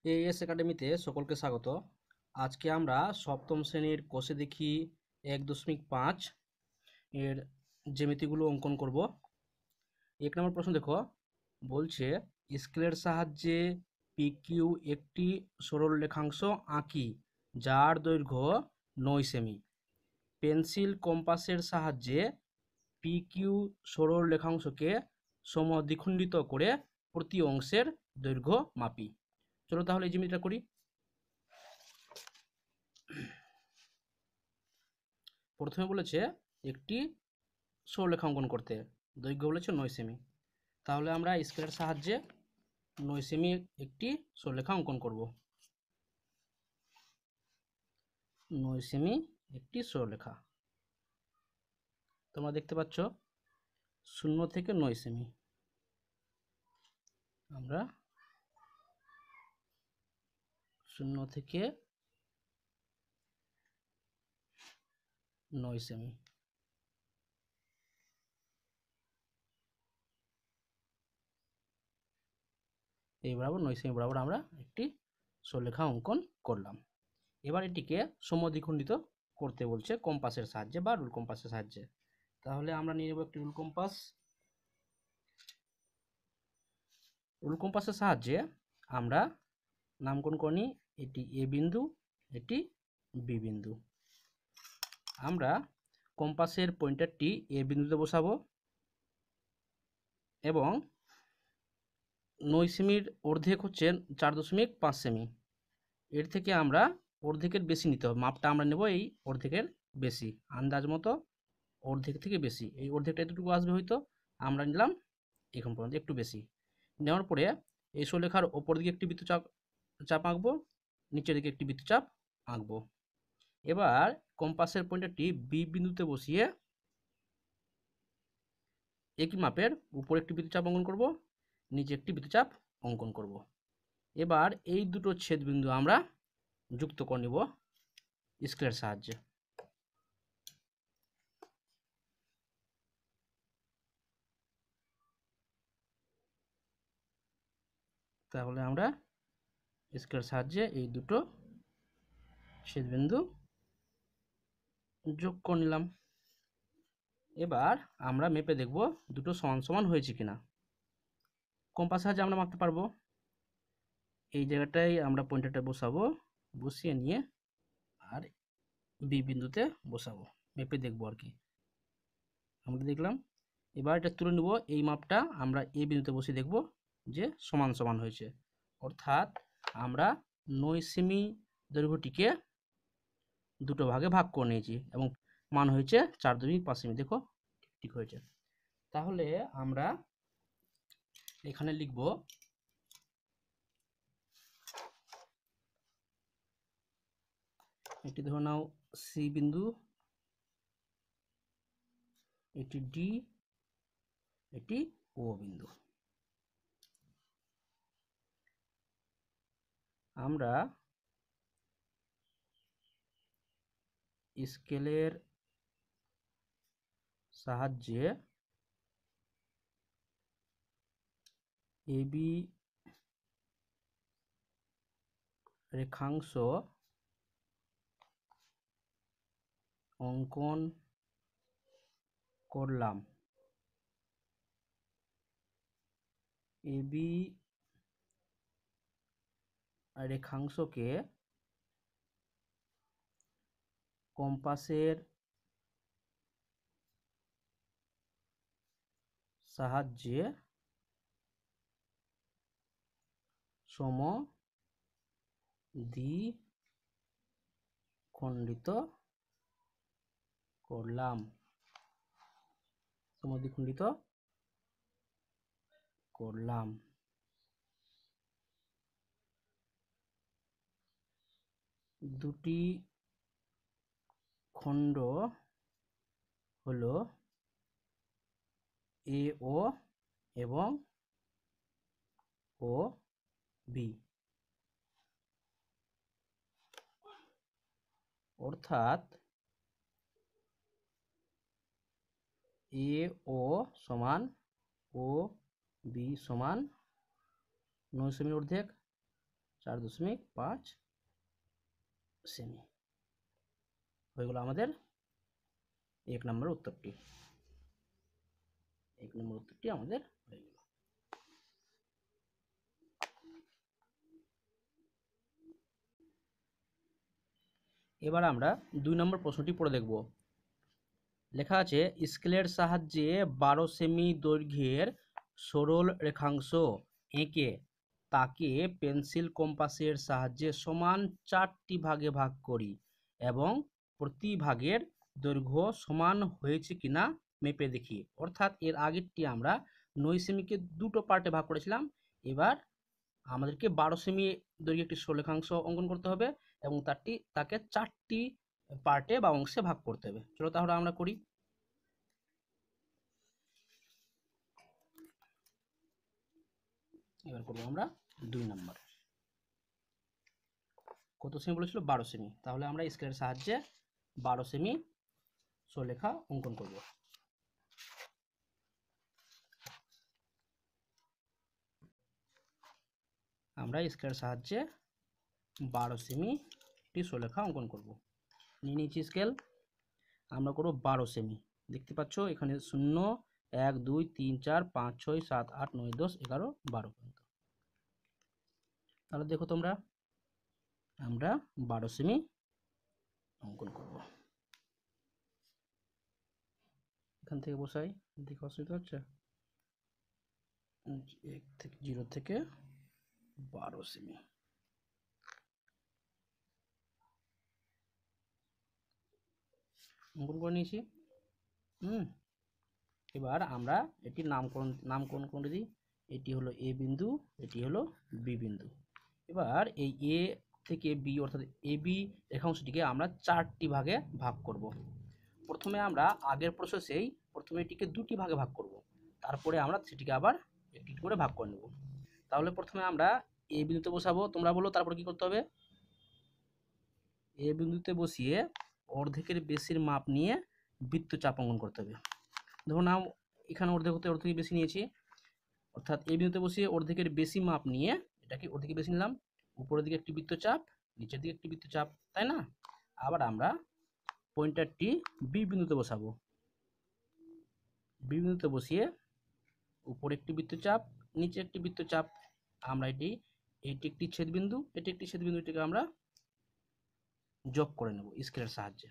As একাডেমিতে সকলকে স্বাগত। আজকে আমরা সপ্তম শ্রেণীর কোষে দেখি 1.5 এর জ্যামিতিগুলো অঙ্কন করব। 1 নম্বর প্রশ্ন দেখো, বলছে স্কেলের সাহায্যে পিকিউ একটি সরল রেখাংশ আঁকি যার দৈর্ঘ্য 9 সেমি। পেন্সিল কম্পাসের সাহায্যে পিকিউ সরল রেখাংশকে সমদ্বিখণ্ডিত করে প্রতি অংশের দৈর্ঘ্য মাপি। চলো তাহলে এই জ্যামিতিটা করি। প্রথমে বলেছে একটি সরলরেখা অঙ্কন করতে, দৈর্ঘ্য বলেছে 9 সেমি। তাহলে আমরা স্কেলের সাহায্যে 9 সেমি একটি সরলরেখা অঙ্কন করব। 9 সেমি একটি সরলরেখা তোমরা দেখতে পাচ্ছ 0 থেকে 9 সেমি। আমরা 0 থেকে 9 সেমি এই বরাবর 9 সেমি বরাবর আমরা একটি সরলরেখা অঙ্কন করলাম। এবার এটিকে সমদ্বিখণ্ডিত করতে বলছে কম্পাসের সাহায্যে বা রুল কম্পাসের সাহায্যে। তাহলে আমরা নিয়ে নেব একটি রুল কম্পাস। রুল কম্পাসের সাহায্যে আমরা নামকরণ করে নিই, এটি এ বিন্দু, এটি বি বিন্দু। আমরা কম্পাসের পয়েন্টারটি এ বিন্দুতে বসাবো এবং 9 সেমির অর্ধেক হচ্ছে 4.5 সেমি। এর থেকে আমরা অর্ধেকের বেশি নিতে হবে, মাপটা আমরা নেব এই অর্ধেকের বেশি, আন্দাজ মতো অর্ধেক থেকে বেশি। এই অর্ধেকটা এতটুকু আসবে, হয়তো আমরা নিলাম এখন পর্যন্ত একটু বেশি। নেওয়ার পরে এই সরলরেখার ওপর দিকে একটি বৃত্তচাপ আঁকবো, নিচের দিকে একটি বৃত্তচাপ আঁকবো। এবার কম্পাসের পয়েন্টারটি বি বিন্দুতে বসিয়ে একই মাপের উপরে একটি বৃত্তচাপ অঙ্কন করব, নিচে একটি বৃত্তচাপ অঙ্কন করব। এবার এই দুটো ছেদ বিন্দু আমরা যুক্ত করে নিব স্কেলের সাহায্যে। তাহলে আমরা স্কেলের সাহায্যে এই দুটো ছেদ বিন্দু যোগ করে নিলাম। এবার আমরা মেপে দেখব দুটো সমান সমান হয়েছে কিনা। কম্পাসের সাহায্যে আমরা মাপতে পারবো। এই জায়গাটায় আমরা পয়েন্টারটা বসাবো, বসিয়ে নিয়ে আর বি বিন্দুতে বসাবো, মেপে দেখবো আর কি। আমরা দেখলাম, এবার এটা তুলে নেব, এই মাপটা আমরা এ বিন্দুতে বসিয়ে দেখব যে সমান সমান হয়েছে। অর্থাৎ আমরা 9 সেমি দৈর্ঘ্যটিকে দুটো ভাগে ভাগ করে নিয়েছি এবং মান হয়েছে 4.5 সেমি। দেখো ঠিক হয়েছে। তাহলে আমরা এখানে লিখব এটি ধরে নাও সি বিন্দু, এটি ডি, এটি ও বিন্দু। আমরা স্কেলের সাহায্যে এবি রেখাংশ অঙ্কন করলাম। এবি রেখাংশকে কম্পাসের সাহায্যে সমদ্বিখণ্ডিত করলাম। সমদ্বিখণ্ডিত করলাম। দুটি খণ্ড হলো এ ও এবং ও বি। অর্থাৎ এ ও সমান ও বি সমান 9 সেমির অর্ধেক 4.5 সেমি হয়ে গেল আমাদের 1 নম্বর উত্তরটি। 1 নম্বর উত্তরটি আমাদের হয়ে গেল। এবার আমরা 2 নম্বর প্রশ্নটি পড়ে দেখব। লেখা আছে স্কেলের সাহায্যে 12 সেমি দৈর্ঘ্যের সরল রেখাংশ এঁকে তাকে পেন্সিল কম্পাসের সাহায্যে সমান 4টি ভাগে ভাগ করি এবং প্রতি ভাগের দৈর্ঘ্য সমান হয়েছে কিনা মেপে দেখি। অর্থাৎ এর আগেরটি আমরা 9 সেমিকে দুটো পার্টে ভাগ করেছিলাম, এবার আমাদেরকে 12 সেমি দৈর্ঘ্যের একটি সরলরেখাংশ অঙ্কন করতে হবে এবং তাকে 4টি পার্টে বা অংশে ভাগ করতে হবে। চলো তাহলে আমরা করি। এবার করবো আমরা 2 নম্বর। কত সেমি বলেছিল? 12 সেমি। তাহলে আমরা স্কেলের সাহায্যে 12 সেমি সরলরেখা অঙ্কন করব। আমরা স্কেলের সাহায্যে 12 সেমি একটি সরলরেখা অঙ্কন করব। নিয়ে নিয়েছি স্কেল, আমরা করব 12 সেমি। দেখতে পাচ্ছ এখানে 0 1 2 3 4 5 6 7 8 9 10 11 12 পর্যন্ত। তাহলে দেখো তোমরা, আমরা 12 সেমি অঙ্কন করব। এখান থেকে বসাই, দেখো অসুবিধা হচ্ছে? 0 থেকে 12 সেমি। অঙ্কন করে নিয়েছি। এবার আমরা এটির নামকরণ করে দিই। এটি হলো এ বিন্দু, এটি হলো বি বিন্দু। এবার এই এ থেকে বি অর্থাৎ এ বি রেখাংশটিকে আমরা 4টি ভাগে ভাগ করব। প্রথমে আমরা আগের প্রসেসেই প্রথমে এটিকে 2টি ভাগে ভাগ করব, তারপরে আমরা সেটিকে আবার একটি করে ভাগ করে নেব। তাহলে প্রথমে আমরা এ বিন্দুতে বসাবো, তোমরা বলো তারপর কি করতে হবে। এ বিন্দুতে বসিয়ে অর্ধেকের বেশির মাপ নিয়ে বৃত্তচাপ অঙ্কন করতে হবে। ধরুন এখানে অর্ধেক হতে অর্ধেক বেশি নিয়েছি, অর্থাৎ এই বিন্দুতে বসিয়ে অর্ধেকের বেশি মাপ নিয়ে এটাকে অর্ধেকের বেশি নিলাম, উপরের দিকে একটি বৃত্তচাপ, নিচের দিকে একটি বৃত্তচাপ, তাই না? আবার আমরা পয়েন্টারটি বি বিন্দুতে বসাবো। বি বিন্দুতে বসিয়ে উপরে একটি বৃত্তচাপ, নিচে একটি বৃত্তচাপ। আমরা এটি একটি ছেদবিন্দু, এটি একটি ছেদবিন্দু, এটিকে আমরা যোগ করে নেব স্কেলের সাহায্যে।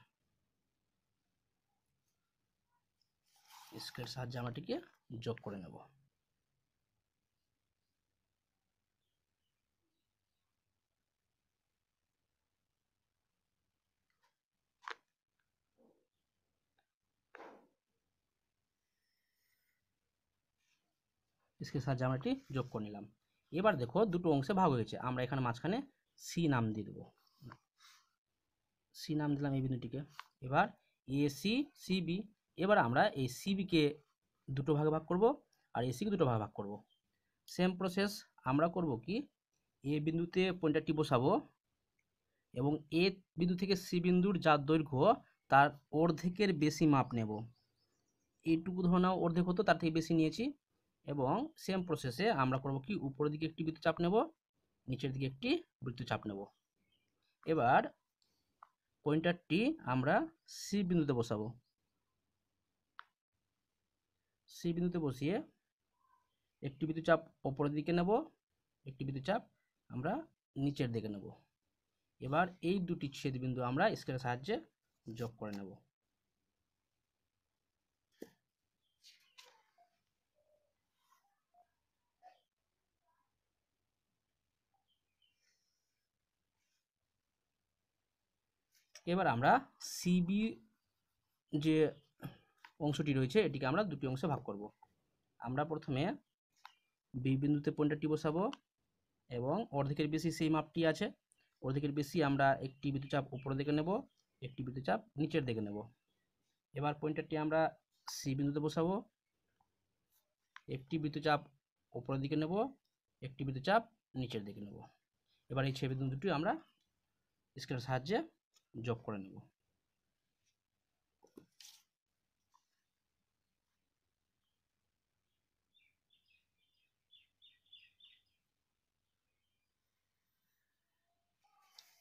স্কেলের সাহায্যে আমরা এটিকে যোগ করে নেব। স্কেলের সাহায্যে আমরা এটি যোগ করে নিলাম। এবার দেখো দুটো অংশে ভাগ হয়েছে, আমরা এখানে মাঝখানে সি নাম দিয়ে দেবো। সি নাম দিলাম এই বিন্দুটিকে। এবার এসি সিবি, এবার আমরা এই সিবিকে দুটো ভাগে ভাগ করব আর এসিকে দুটো ভাগে ভাগ করব। সেম প্রসেস আমরা করব কি, এ বিন্দুতে পয়েন্টারটি বসাবো এবং এ বিন্দু থেকে সি বিন্দুর যা দৈর্ঘ্য তার অর্ধেকের বেশি মাপ নেব। এইটুকু ধরে নাও অর্ধেক হতো, তার থেকে বেশি নিয়েছি। এবং সেম প্রসেসে আমরা করব কি, উপরের দিকে একটি বৃত্তচাপ নেব, নিচের দিকে একটি বৃত্তচাপ নেব। এবার পয়েন্টারটি আমরা সি বিন্দুতে বসাবো। সি বিন্দুতে বসিয়ে একটি বৃত্তচাপ উপরের দিকে নেব, একটি বৃত্তচাপ আমরা নিচের দিকে নেব। এবার এই দুটি ছেদবিন্দু আমরা স্কেলের সাহায্যে যোগ করে নেব। এবার আমরা সিবি যে অংশটি রয়েছে এটিকে আমরা দুটি অংশে ভাগ করব। আমরা প্রথমে বি বিন্দুতে পয়েন্টারটি বসাবো এবং অর্ধেকের বেশি সেই মাপটি আছে, অর্ধেকের বেশি আমরা একটি বৃত্তচাপ উপরের দিকে নেব, একটি বৃত্তচাপ নিচের দিকে নেব। এবার পয়েন্টারটি আমরা সি বিন্দুতে বসাবো, একটি বৃত্তচাপ উপরের দিকে নেব, একটি বৃত্তচাপ নিচের দিকে নেব। এবার এই ছেদ বিন্দু দুটি আমরা স্কেলের সাহায্যে যোগ করে নেব।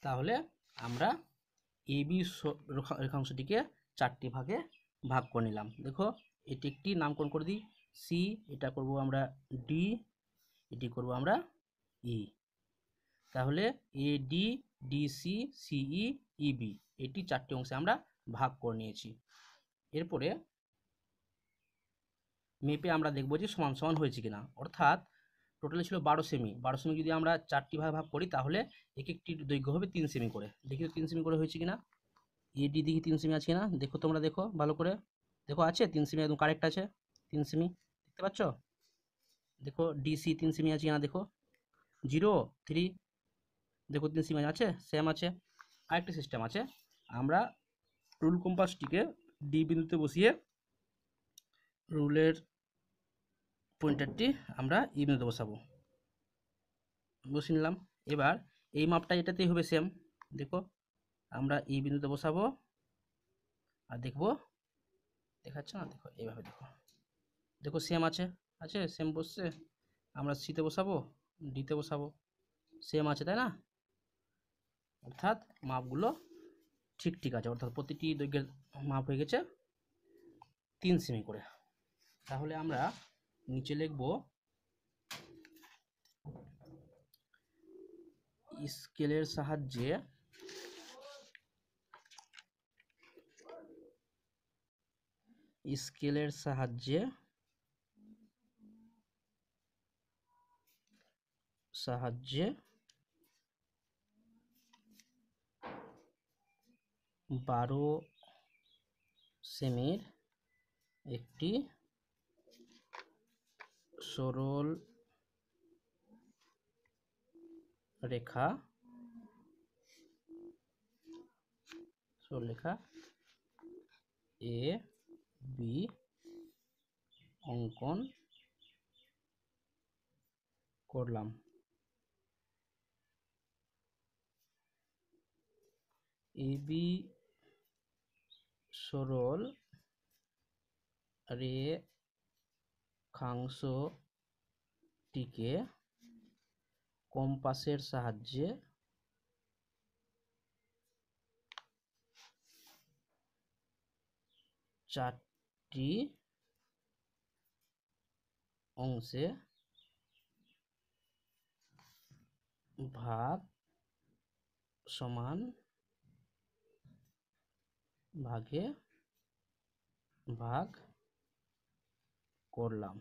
তাহলে আমরা এবি রেখাংশটিকে 4টি ভাগে ভাগ করে নিলাম। দেখো এটি একটি নামকরণ করে দিই সি, এটা করব আমরা ডি, এটি করব আমরা ই। তাহলে এ ডি, ডিসি, সিই, ইবি এটি 4টি অংশে আমরা ভাগ করে নিয়েছি। এরপরে মেপে আমরা দেখব যে সমান সমান হয়েছে কিনা, অর্থাৎ টোটালি ছিল 12 সেমি। 12 সেমি যদি আমরা 4টি ভাগে ভাগ করি তাহলে এক একটি দৈর্ঘ্য হবে 3 সেমি করে। দেখি তো 3 সেমি করে হয়েছে কিনা। এডি দেখি 3 সেমি আছে কিনা, দেখো তোমরা দেখো ভালো করে, দেখো আছে 3 সেমি, একদম কারেক্ট আছে 3 সেমি, দেখতে পাচ্ছ। দেখো ডিসি 3 সেমি আছে কিনা, দেখো 0 3, দেখো 3 সেমি আছে, সেম আছে। আরেকটা সিস্টেম আছে, আমরা রুল কম্পাসটিকে ডি বিন্দুতে বসিয়ে রুলের পয়েন্টারটি আমরা ই বিন্দুতে বসাবো, বসিয়ে নিলাম। এবার এই মাপটা এটাতেই হবে সেম, দেখো আমরা ই বিন্দুতে বসাবো আর দেখবো দেখাচ্ছে না, দেখো এইভাবে দেখো, দেখো সেম আছে, আছে সেম বসছে। আমরা সিতে বসাবো, ডিতে বসাবো, সেম আছে তাই না, অর্থাৎ মাপগুলো ঠিক ঠিক আছে, অর্থাৎ প্রতিটি দৈর্ঘ্যের মাপ হয়ে গেছে 3 সেমি করে। তাহলে আমরা নিচে লিখব স্কেলের সাহায্যে স্কেলের সাহায্যে সাহায্যে 12 সেমির একটি সরল রেখা এ বি অঙ্কন করলাম। এ বি সরল রেখাংশটিকে কম্পাসের সাহায্যে 4টি অংশে ভাগ সমান ভাগে ভাগ করলাম।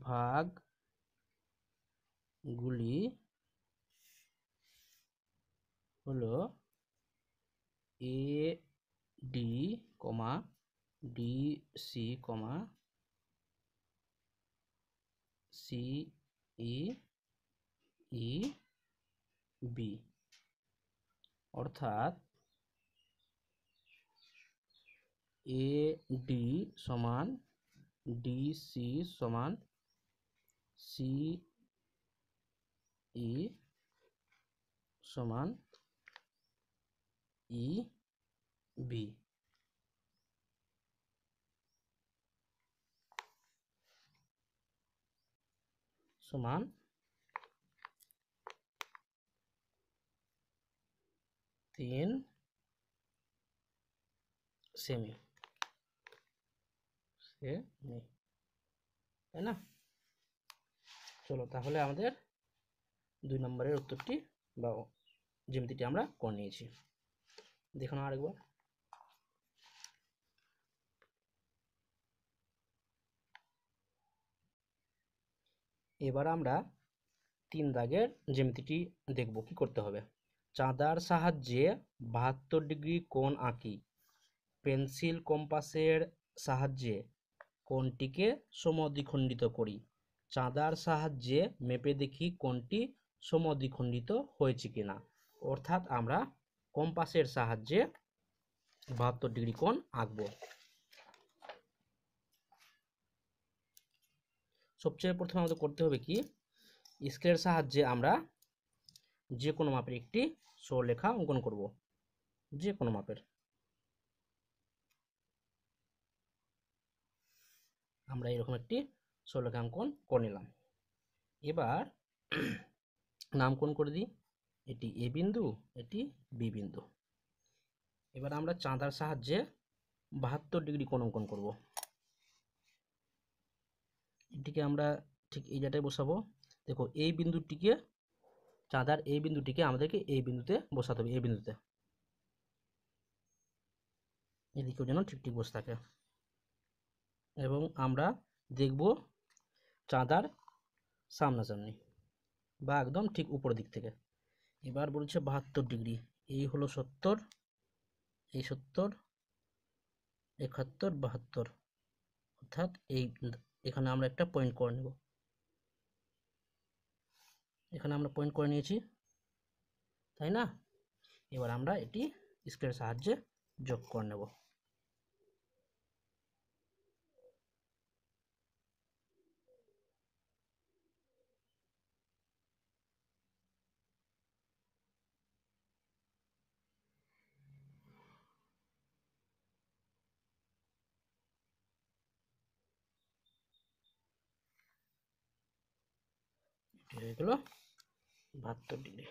ভাগগুলি হলো A D, D C, C E, E B, অর্থাৎ এ ডি সমান ডি সি সমান সি ই সমান ই বি। সমান 3 সেমি, তাই না। চলো তাহলে আমাদের 2 নম্বরের উত্তরটি বা জ্যামিতিটি আমরা করে নিয়েছি, দেখো না আরেকবার। এবার আমরা 3 দাগের জ্যামিতিটি দেখব কি করতে হবে। চাঁদার সাহায্যে 72 ডিগ্রি কোণ আঁকি, পেন্সিল কম্পাসের সাহায্যে কোণটিকে সমদ্বিখণ্ডিত করি, চাঁদার সাহায্যে মেপে দেখি কোণটি সমদ্বিখণ্ডিত হয়েছে কিনা। অর্থাৎ আমরা কম্পাসের সাহায্যে 72 ডিগ্রি কোণ আঁকব। সবচেয়ে প্রথমে আমাদের করতে হবে কি, স্কেলের সাহায্যে আমরা যে কোনো মাপের একটি সরলরেখা অঙ্কন করব, যে কোনো মাপের। আমরা এরকম একটি সরলরেখা অঙ্কন করে নিলাম। এবার নামকরণ করে দিই, এটি এ বিন্দু, এটি বি বিন্দু। এবার আমরা চাঁদার সাহায্যে 72° কোণ অঙ্কন করব। এটিকে আমরা ঠিক এই জায়গাটায় বসাবো। দেখো এই বিন্দুটিকে, চাঁদার এই বিন্দুটিকে আমাদেরকে এই বিন্দুতে বসাতে হবে, এই বিন্দুতে, এদিকেও যেন ঠিক ঠিক বসে থাকে। এবং আমরা দেখব চাঁদার সামনাসামনি বা একদম ঠিক উপরের দিক থেকে। এবার বলছে 72°, এই হলো 70, এই 70, 71, 72, অর্থাৎ এই এখানে আমরা একটা পয়েন্ট করে নেব। এখানে আমরা পয়েন্ট করে নিয়েছি, তাই না? এবার আমরা এটি স্কেলের সাহায্যে যোগ করে নেব। এটি হয়ে গেল 72°।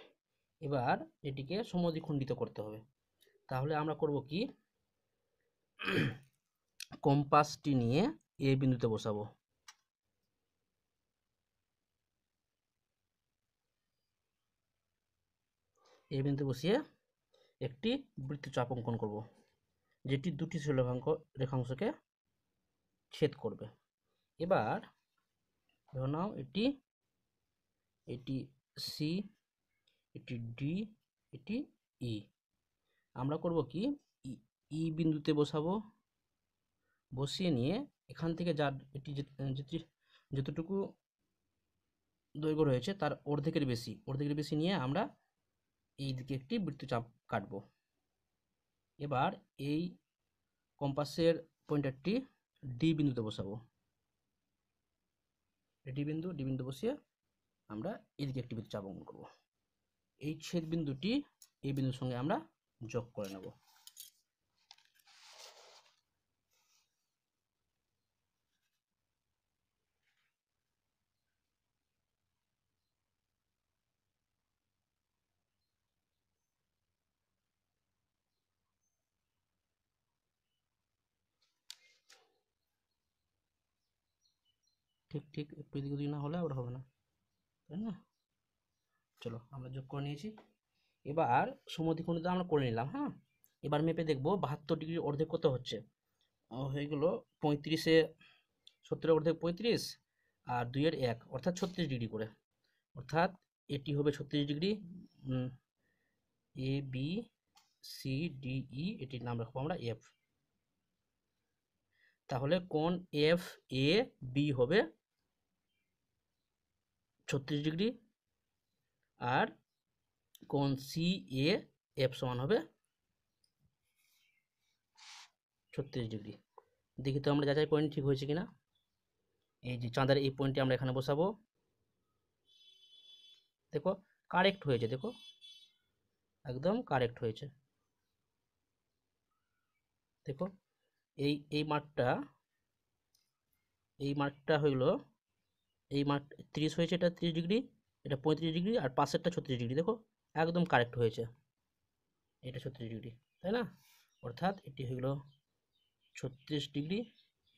এবার এটিকে সমদ্বিখণ্ডিত করতে হবে। তাহলে আমরা করব কি, কম্পাসটি নিয়ে এ বিন্দুতে বসাবো। এ বিন্দুতে বসিয়ে একটি বৃত্তচাপ অঙ্কন করব, যেটি দুটি রেখাংশকে ছেদ করবে। এবার ধরে নাও এটি, এটি সি, এটি ডি, এটি ই। আমরা করব কি, ই বিন্দুতে বসাবো, বসিয়ে নিয়ে এখান থেকে যার এটি যতটুকু দৈর্ঘ্য রয়েছে তার অর্ধেকের বেশি নিয়ে আমরা এই দিকে একটি বৃত্তচাপ কাটবো। এবার এই কম্পাসের পয়েন্টারটি ডি বিন্দুতে বসাবো। ডি বিন্দু বসিয়ে আমরা এদিকে একটি বৃত্তচাপ অঙ্কন করব। এই ছেদ বিন্দুটি এই বিন্দুর সঙ্গে আমরা যোগ করে নেব। ঠিক ঠিক একটু এদিক ওদিক না হলে আবার হবে না, তাই না? চলো আমরা যোগ করে নিয়েছি। এবার সমদ্বিখণ্ডিত আমরা করে নিলাম। হ্যাঁ, এবার মেপে দেখবো 72° অর্ধেক কত হচ্ছে। হয়ে গেল 35-এ 70-এর অর্ধেক 35, আর 2-এর 1 অর্থাৎ 36° করে। অর্থাৎ এটি হবে 36°। A B C D E, এটির নাম রাখবো আমরা এফ। তাহলে কোণ এফ এ বি হবে 36°, আর কোণ সি এ এফ সমান হবে 36°। দেখি তো আমরা যাচাই পয়েন্ট ঠিক হয়েছে কিনা। এই যে চাঁদার এই পয়েন্টটি আমরা এখানে বসাবো। দেখো কারেক্ট হয়েছে, দেখো একদম কারেক্ট হয়েছে। দেখো এই এই মার্কটা, হইলো, এই মার্ক 30 হয়েছে, এটা 30°, এটা 35°, আর পাশেরটা 36°। দেখো একদম কারেক্ট হয়েছে, এটা 36°, তাই না? অর্থাৎ এটি হয়ে গেল 36°,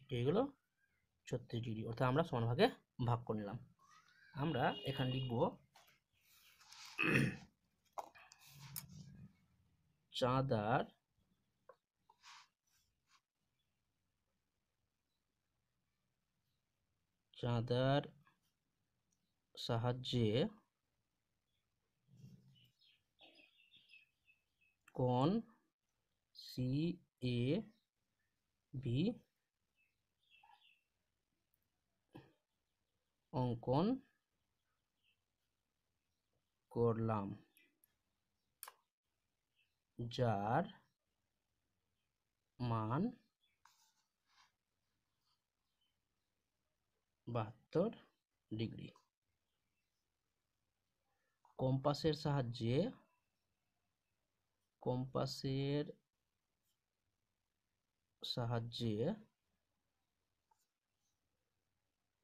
এটি হয়ে গেল 36°, অর্থাৎ আমরা সমান ভাগে ভাগ করে নিলাম। আমরা এখানে লিখব চাঁদার সাহায্যে কোণ সি এ বি অঙ্কন করলাম, যার মান 72°। কম্পাসের সাহায্যে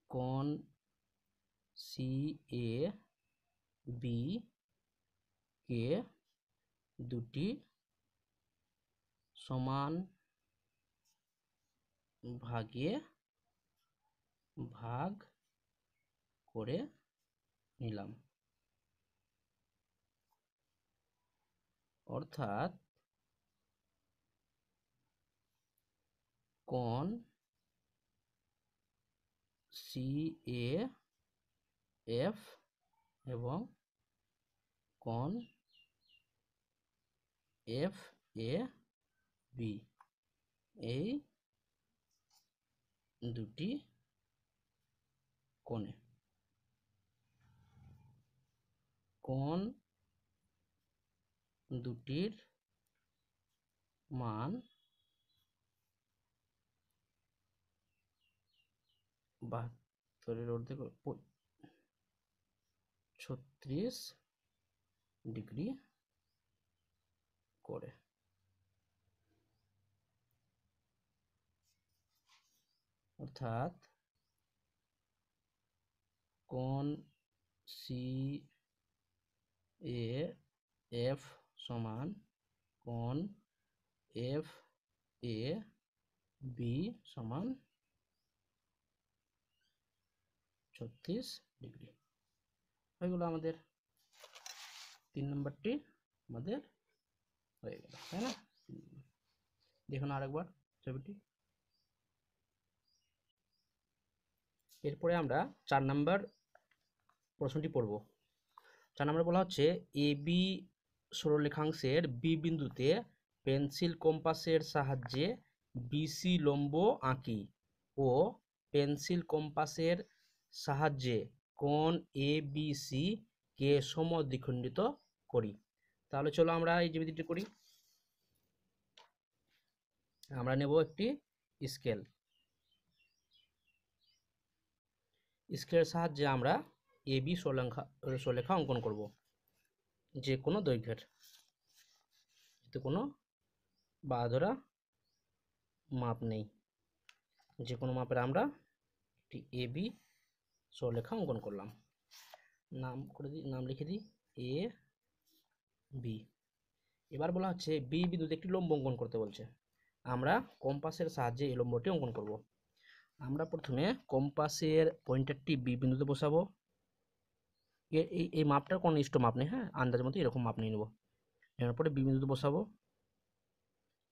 কোণ সি এ বি কে দুটি সমান ভাগে ভাগ করে নিলাম। অর্থাৎ কোণ CAF এবং কোণ FAB এই দুটি কোণে কোণ দুটির মান 72 অর্ধেক 36 ডিগ্রি করে। অর্থাৎ কোণ CAF সমান কোণ FAB সমান 36 ডিগ্রি। হয়ে গেল আমাদের 3 নম্বরটি আমাদের হয়ে গেল, তাই না? দেখুন আরেকবার ছবিটি। এরপরে আমরা 4 নম্বর প্রশ্নটি পড়ব। 4 নম্বরে বলা হচ্ছে AB সরলরেখাংশের বি বিন্দুতে পেন্সিল কম্পাসের সাহায্যে BC লম্ব আঁকি ও পেন্সিল কম্পাসের সাহায্যে কোণ ABC কে সমদ্বিখণ্ডিত করি। তাহলে চলো আমরা এই জ্যামিতিটি করি। আমরা নেব একটি স্কেল। স্কেলের সাহায্যে আমরা AB সরলরেখা অঙ্কন করব, যে কোনো দৈর্ঘ্যের, এতে কোনো বাঁধরা মাপ নেই। যে কোনো মাপের আমরা একটি AB সরলরেখা অঙ্কন করলাম। নাম লিখে দিই AB। এবার বলা হচ্ছে বি বিন্দুতে একটি লম্ব অঙ্কন করতে বলছে। আমরা কম্পাসের সাহায্যে এই লম্বটি অঙ্কন করব। আমরা প্রথমে কম্পাসের পয়েন্টারটি বি বিন্দুতে বসাবো। এই মাপটার কোনো নির্দিষ্ট মাপ নেই, হ্যাঁ, আন্দাজ মতো এরকম মাপ নিয়ে নেব। নেওয়ার পরে বি বিন্দুতে বসাবো।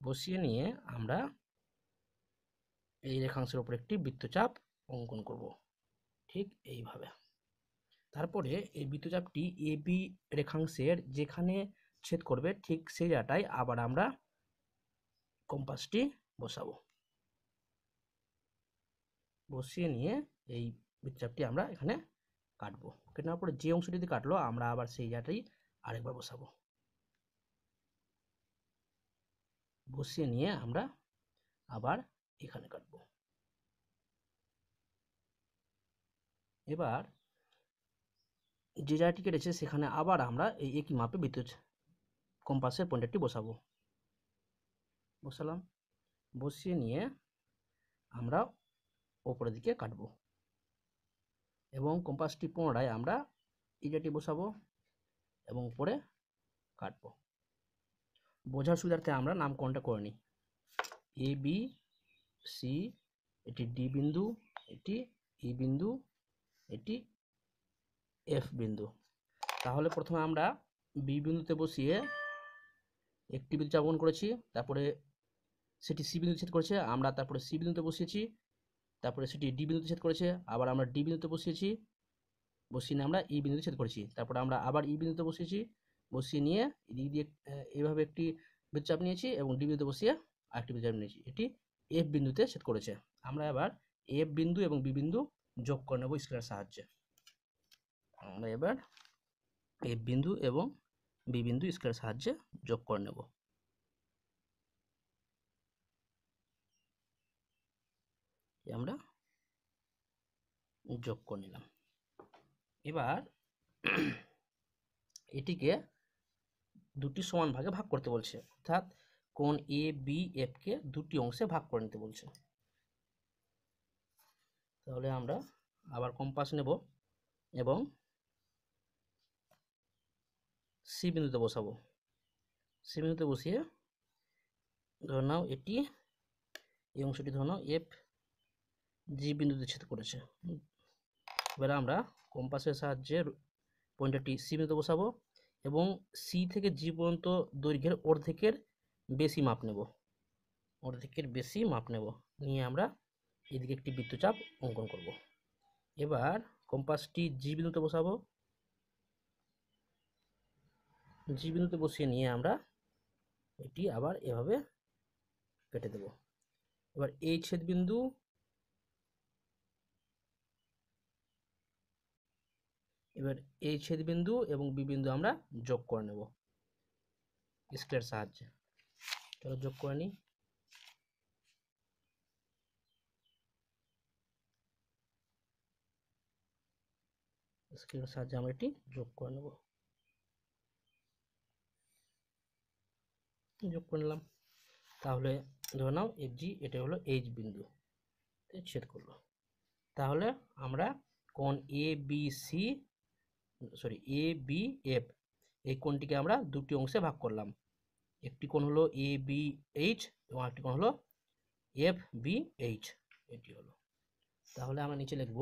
বসিয়ে নিয়ে আমরা এই রেখাংশের উপর একটি বৃত্তচাপ অঙ্কন করব, ঠিক এইভাবে। তারপরে এই বৃত্তচাপটি AB রেখাংশের যেখানে ছেদ করবে ঠিক সেই জায়গাটায় আবার আমরা কম্পাসটি বসাবো। বসিয়ে নিয়ে এই বৃত্তচাপটি আমরা এখানে কাটবো। কেটে নেওয়ার পরে যে অংশটি কাটলো আমরা আবার সেই জায়গাটাই আরেকবার বসাবো। বসিয়ে নিয়ে আমরা আবার এখানে কাটবো। এবার যে জায়গাটি কেটেছে সেখানে আবার আমরা এই একই মাপে কম্পাসের পয়েন্টারটি বসাবো। বসালাম। বসিয়ে নিয়ে আমরা উপরের দিকে কাটবো এবং কম্পাসটি পুনরায় আমরা এই জায়গাটি বসাবো এবং উপরে কাটবো। বোঝার সুবিধার্থে আমরা নামকরণটা করে নিই। ABC, এটি D বিন্দু, এটি E বিন্দু, এটি F বিন্দু। তাহলে প্রথমে আমরা বি বিন্দুতে বসিয়ে একটি বৃত্তচাপ অঙ্কন করেছি, তারপরে সেটি সি বিন্দুতে ছেদ করেছে, আমরা তারপরে সি বিন্দুতে বসিয়েছি, তারপরে সেটি ডি বিন্দুতে ছেদ করেছে, আবার আমরা ডি বিন্দুতে বসিয়েছি, বসিয়ে নিয়ে আমরা ই বিন্দুতে ছেদ করেছি, তারপরে আমরা আবার ই বিন্দুতে বসিয়েছি, বসিয়ে নিয়ে এদিক দিয়ে এইভাবে একটি বৃত্তচাপ নিয়েছি এবং ডি বিন্দুতে বসিয়ে আরেকটি বৃত্তচাপ নিয়েছি, এটি এফ বিন্দুতে ছেদ করেছে। আমরা এবার এফ বিন্দু এবং বি বিন্দু যোগ করে নেব স্কেলের সাহায্যে। আমরা এবার এফ বিন্দু এবং বি বিন্দু স্কেলের সাহায্যে যোগ করে নেব। আমরা যোগ করে নিলাম। এবার এটিকে দুটি সমান ভাগে ভাগ করতে বলছে, অর্থাৎ কোণ এ বি এফ কে দুটি অংশে ভাগ করে নিতে বলছে। তাহলে আমরা আবার কম্পাস নেব এবং সি বিন্দুতে বসাবো। সি বিন্দুতে বসিয়ে ধরে নাও এটি, এই অংশটি ধরে নাও এফ জি বিন্দুতে ছেদ করেছে। এবার আমরা কম্পাসের সাহায্যে পয়েন্টারটি সি বিন্দুতে বসাবো এবং সি থেকে জি পর্যন্ত দৈর্ঘ্যের অর্ধেকের বেশি মাপ নেব। নিয়ে আমরা এদিকে একটি বৃত্তচাপ অঙ্কন করব। এবার কম্পাসটি জি বিন্দুতে বসাবো। জি বিন্দুতে বসিয়ে নিয়ে আমরা এটি আবার এভাবে কেটে দেব। এবার এই ছেদবিন্দু এবং বি বিন্দু আমরা যোগ করে নেব স্কেলের সাহায্যে। চলো যোগ করে নিই। স্কেলের সাহায্যে আমরা এটি যোগ করে নেব। যোগ করে নিলাম। তাহলে ধরে নাও এফ জি এটা হলো এইচ বিন্দু ছেদ করলো। তাহলে আমরা কোণ এ বি এফ এই কোণটিকে আমরা দুটি অংশে ভাগ করলাম। একটি কোণ হলো এ বি এইচ এবং আরেকটি কোণ হলো এফ বি এইচ। এটি হলো। তাহলে আমরা নিচে লিখব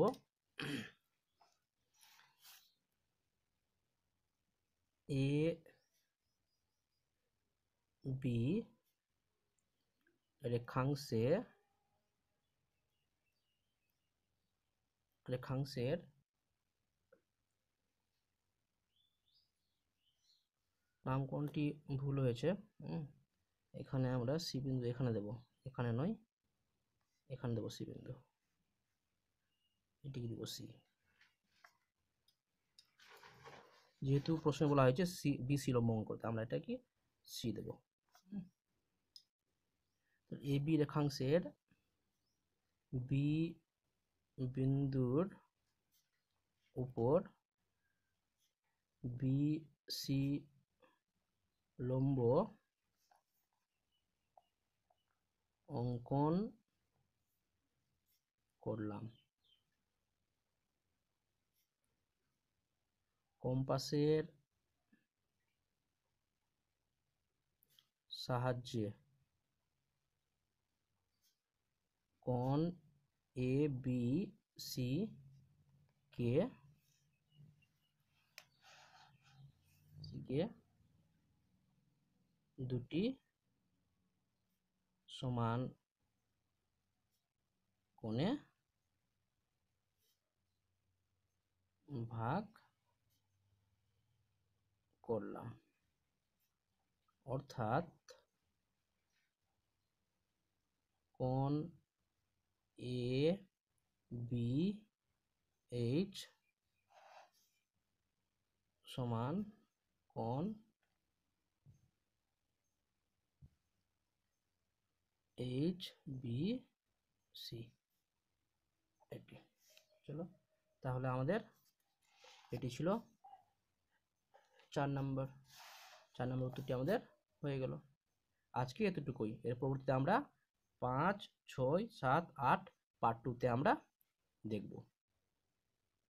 এ বি রেখাংশের নামকরণটি ভুল হয়েছে। এখানে আমরা সি বিন্দু এখানে দেব, এখানে নয়, এখানে দেব সি বিন্দু, এটিকে দেব সি। যেহেতু প্রশ্নে বলা হয়েছে সি বি সি লম্ব অঙ্কন করতে, আমরা এটা কি C Dev. A B রেখাংশের B বিন্দুর উপর বি সি লম্ব অঙ্কন করলাম। কম্পাসের সাহায্যে কোণ এ বি সি কে দুটি সমান কোণে ভাগ করলাম। অর্থাৎ কোণ এ বি এইচ সমান কোণ এইচ বি সি। এটি চলো, তাহলে আমাদের এটি ছিল 4 নম্বর উত্তরটি আমাদের হয়ে গেল। আজকে এতটুকুই। এর পরবর্তীতে আমরা 5, 6, 7, 8 পার্ট 2 তে আমরা দেখব।